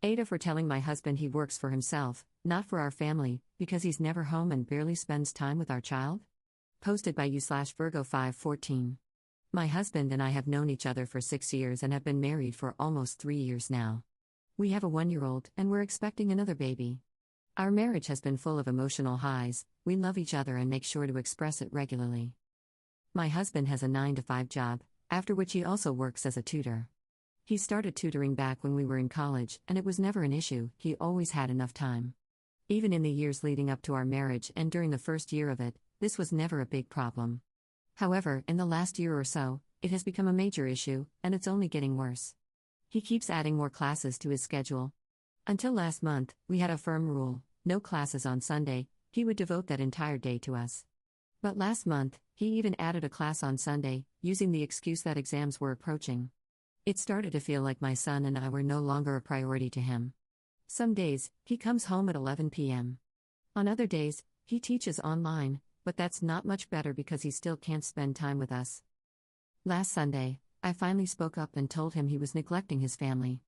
AITAH for telling my husband he works for himself, not for our family, because he's never home and barely spends time with our child? Posted by you/Virgo514. My husband and I have known each other for 6 years and have been married for almost 3 years now. We have a 1-year-old and we're expecting another baby. Our marriage has been full of emotional highs. We love each other and make sure to express it regularly. My husband has a 9-to-5 job, after which he also works as a tutor. He started tutoring back when we were in college, and it was never an issue. He always had enough time. Even in the years leading up to our marriage and during the first year of it, this was never a big problem. However, in the last year or so, it has become a major issue, and it's only getting worse. He keeps adding more classes to his schedule. Until last month, we had a firm rule: no classes on Sunday. He would devote that entire day to us. But last month, he even added a class on Sunday, using the excuse that exams were approaching. It started to feel like my son and I were no longer a priority to him. Some days, he comes home at 11 p.m. On other days, he teaches online, but that's not much better because he still can't spend time with us. Last Sunday, I finally spoke up and told him he was neglecting his family.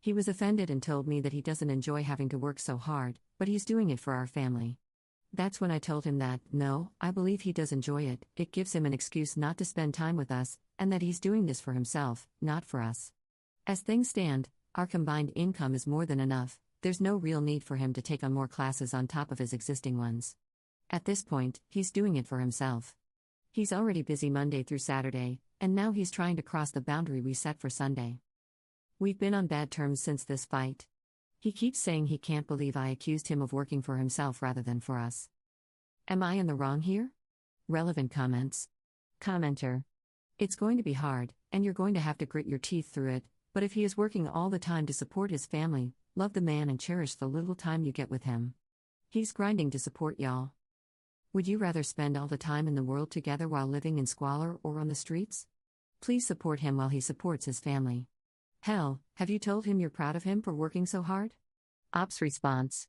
He was offended and told me that he doesn't enjoy having to work so hard, but he's doing it for our family. That's when I told him that, no, I believe he does enjoy it. It gives him an excuse not to spend time with us, and that he's doing this for himself, not for us. As things stand, our combined income is more than enough. There's no real need for him to take on more classes on top of his existing ones. At this point, he's doing it for himself. He's already busy Monday through Saturday, and now he's trying to cross the boundary we set for Sunday. We've been on bad terms since this fight. He keeps saying he can't believe I accused him of working for himself rather than for us. Am I in the wrong here? Relevant comments. Commenter. It's going to be hard, and you're going to have to grit your teeth through it, but if he is working all the time to support his family, love the man and cherish the little time you get with him. He's grinding to support y'all. Would you rather spend all the time in the world together while living in squalor or on the streets? Please support him while he supports his family. Hell, have you told him you're proud of him for working so hard? Ops response.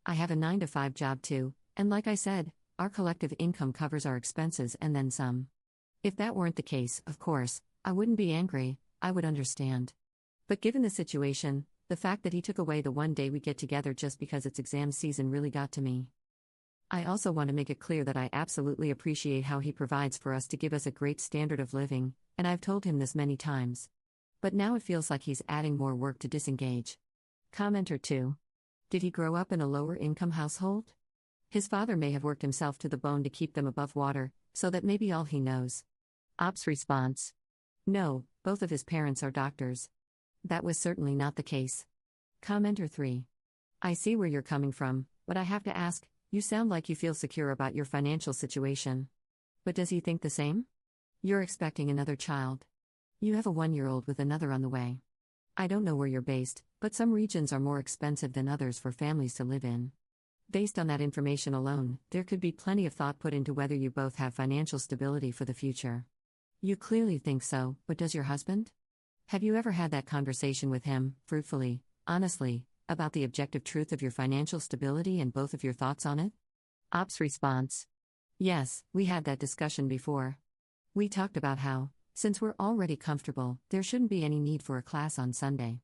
I have a 9-to-5 job too, and like I said, our collective income covers our expenses and then some. If that weren't the case, of course, I wouldn't be angry, I would understand. But given the situation, the fact that he took away the one day we get together just because it's exam season really got to me. I also want to make it clear that I absolutely appreciate how he provides for us to give us a great standard of living, and I've told him this many times. But now it feels like he's adding more work to disengage. Commenter 2. Did he grow up in a lower-income household? His father may have worked himself to the bone to keep them above water, so that may be all he knows. Ops response. No, both of his parents are doctors. That was certainly not the case. Commenter 3. I see where you're coming from, but I have to ask, you sound like you feel secure about your financial situation. But does he think the same? You're expecting another child. You have a 1-year-old with another on the way. I don't know where you're based, but some regions are more expensive than others for families to live in. Based on that information alone, there could be plenty of thought put into whether you both have financial stability for the future. You clearly think so, but does your husband? Have you ever had that conversation with him, fruitfully, honestly, about the objective truth of your financial stability and both of your thoughts on it? Ops response. Yes, we had that discussion before. We talked about how, since we're already comfortable, there shouldn't be any need for a class on Sunday.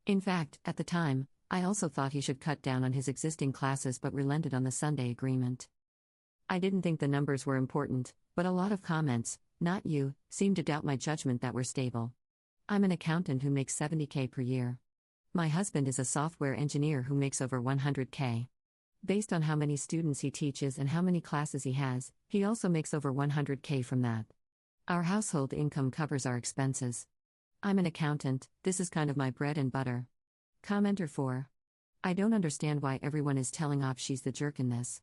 In fact, at the time, I also thought he should cut down on his existing classes but relented on the Sunday agreement. I didn't think the numbers were important, but a lot of comments, not you, seemed to doubt my judgment that we're stable. I'm an accountant who makes $70K per year. My husband is a software engineer who makes over $100K. Based on how many students he teaches and how many classes he has, he also makes over $100K from that. Our household income covers our expenses. I'm an accountant, this is kind of my bread and butter. Commenter 4. I don't understand why everyone is telling Ops she's the jerk in this.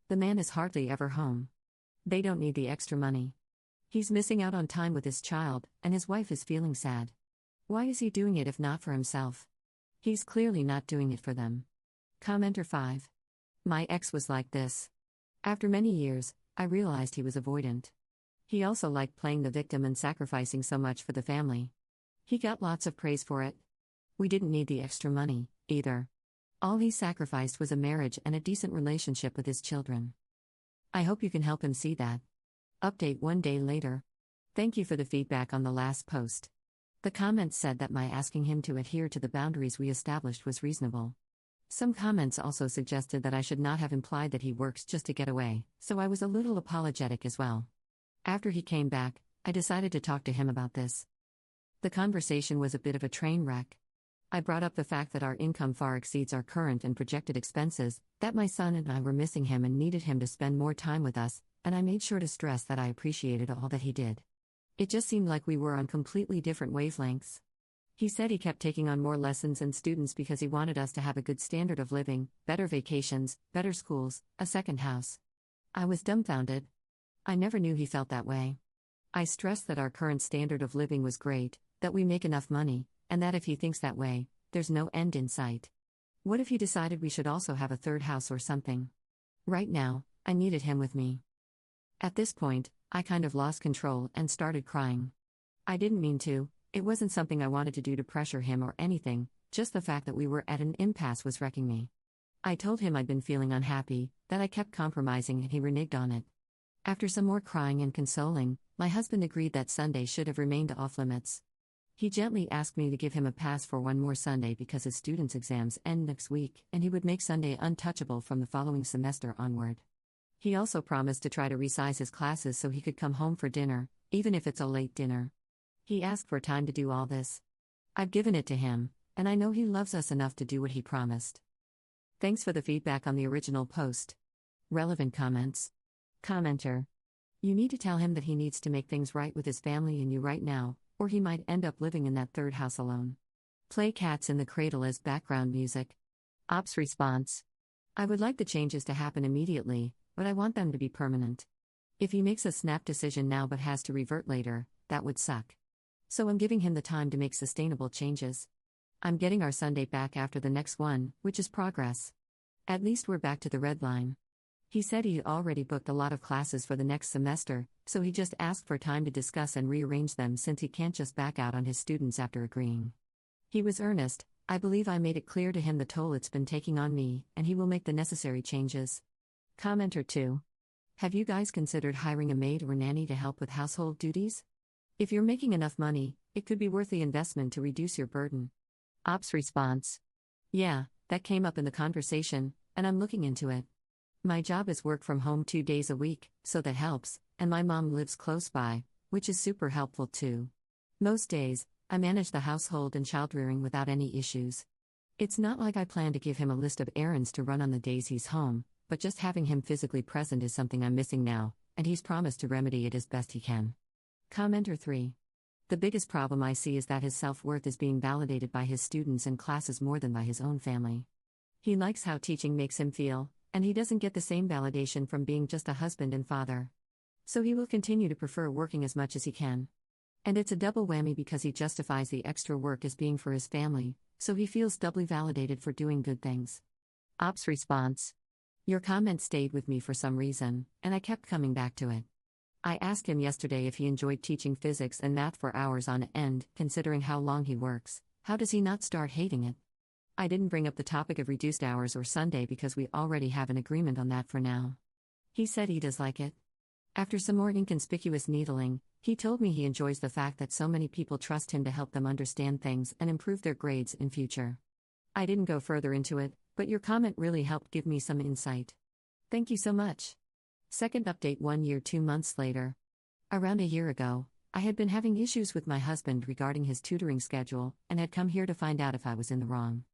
The man is hardly ever home. They don't need the extra money. He's missing out on time with his child, and his wife is feeling sad. Why is he doing it if not for himself? He's clearly not doing it for them. Commenter 5. My ex was like this. After many years, I realized he was avoidant. He also liked playing the victim and sacrificing so much for the family. He got lots of praise for it. We didn't need the extra money, either. All he sacrificed was a marriage and a decent relationship with his children. I hope you can help him see that. Update 1 day later. Thank you for the feedback on the last post. The comments said that my asking him to adhere to the boundaries we established was reasonable. Some comments also suggested that I should not have implied that he works just to get away, so I was a little apologetic as well. After he came back, I decided to talk to him about this. The conversation was a bit of a train wreck. I brought up the fact that our income far exceeds our current and projected expenses, that my son and I were missing him and needed him to spend more time with us, and I made sure to stress that I appreciated all that he did. It just seemed like we were on completely different wavelengths. He said he kept taking on more lessons and students because he wanted us to have a good standard of living, better vacations, better schools, a second house. I was dumbfounded. I never knew he felt that way. I stressed that our current standard of living was great, that we make enough money, and that if he thinks that way, there's no end in sight. What if he decided we should also have a third house or something? Right now, I needed him with me. At this point, I kind of lost control and started crying. I didn't mean to, it wasn't something I wanted to do to pressure him or anything, just the fact that we were at an impasse was wrecking me. I told him I'd been feeling unhappy, that I kept compromising, and he reneged on it. After some more crying and consoling, my husband agreed that Sunday should have remained off limits. He gently asked me to give him a pass for one more Sunday because his students' exams end next week, and he would make Sunday untouchable from the following semester onward. He also promised to try to resize his classes so he could come home for dinner, even if it's a late dinner. He asked for time to do all this. I've given it to him, and I know he loves us enough to do what he promised. Thanks for the feedback on the original post. Relevant comments. Commenter. You need to tell him that he needs to make things right with his family and you right now, or he might end up living in that third house alone. Play Cats in the Cradle as background music. Ops response. I would like the changes to happen immediately, but I want them to be permanent. If he makes a snap decision now but has to revert later, that would suck. So I'm giving him the time to make sustainable changes. I'm getting our Sunday back after the next one, which is progress. At least we're back to the red line. He said he'd already booked a lot of classes for the next semester, so he just asked for time to discuss and rearrange them since he can't just back out on his students after agreeing. He was earnest. I believe I made it clear to him the toll it's been taking on me, and he will make the necessary changes. Commenter 2. Have you guys considered hiring a maid or nanny to help with household duties? If you're making enough money, it could be worth the investment to reduce your burden. Ops response. Yeah, that came up in the conversation, and I'm looking into it. My job is work from home 2 days a week, so that helps, and my mom lives close by, which is super helpful too. Most days, I manage the household and child-rearing without any issues. It's not like I plan to give him a list of errands to run on the days he's home, but just having him physically present is something I'm missing now, and he's promised to remedy it as best he can. Commenter 3. The biggest problem I see is that his self-worth is being validated by his students and classes more than by his own family. He likes how teaching makes him feel, and he doesn't get the same validation from being just a husband and father. So he will continue to prefer working as much as he can. And it's a double whammy because he justifies the extra work as being for his family, so he feels doubly validated for doing good things. Ops response. Your comment stayed with me for some reason, and I kept coming back to it. I asked him yesterday if he enjoyed teaching physics and math for hours on end, considering how long he works. How does he not start hating it? I didn't bring up the topic of reduced hours or Sunday because we already have an agreement on that for now. He said he does like it. After some more inconspicuous needling, he told me he enjoys the fact that so many people trust him to help them understand things and improve their grades in future. I didn't go further into it, but your comment really helped give me some insight. Thank you so much. Second update 1 year 2 months later. Around a year ago, I had been having issues with my husband regarding his tutoring schedule and had come here to find out if I was in the wrong.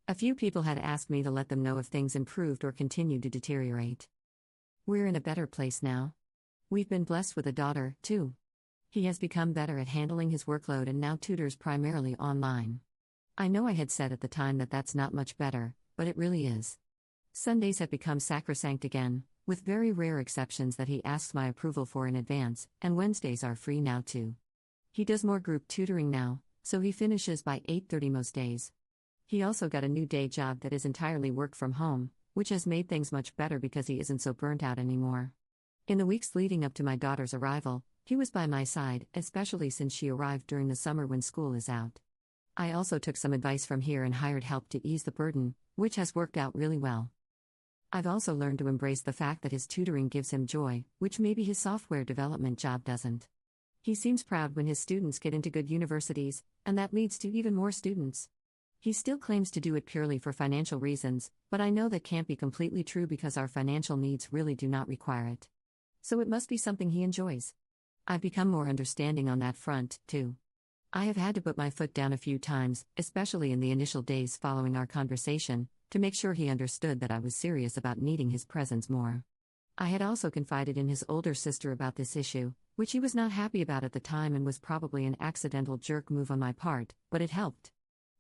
A few people had asked me to let them know if things improved or continued to deteriorate. We're in a better place now. We've been blessed with a daughter, too. He has become better at handling his workload and now tutors primarily online. I know I had said at the time that that's not much better, but it really is. Sundays have become sacrosanct again, with very rare exceptions that he asks my approval for in advance, and Wednesdays are free now too. He does more group tutoring now, so he finishes by 8:30 most days. He also got a new day job that is entirely work from home, which has made things much better because he isn't so burnt out anymore. In the weeks leading up to my daughter's arrival, he was by my side, especially since she arrived during the summer when school is out. I also took some advice from here and hired help to ease the burden, which has worked out really well. I've also learned to embrace the fact that his tutoring gives him joy, which maybe his software development job doesn't. He seems proud when his students get into good universities, and that leads to even more students. He still claims to do it purely for financial reasons, but I know that can't be completely true because our financial needs really do not require it. So it must be something he enjoys. I've become more understanding on that front, too. I have had to put my foot down a few times, especially in the initial days following our conversation, to make sure he understood that I was serious about needing his presence more. I had also confided in his older sister about this issue, which he was not happy about at the time and was probably an accidental jerk move on my part, but it helped.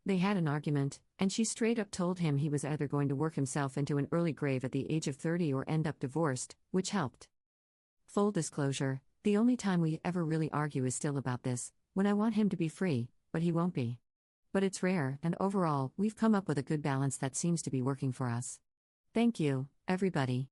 They had an argument, and she straight up told him he was either going to work himself into an early grave at the age of 30 or end up divorced, which helped. Full disclosure, the only time we ever really argue is still about this, when I want him to be free, but he won't be. But it's rare, and overall, we've come up with a good balance that seems to be working for us. Thank you, everybody.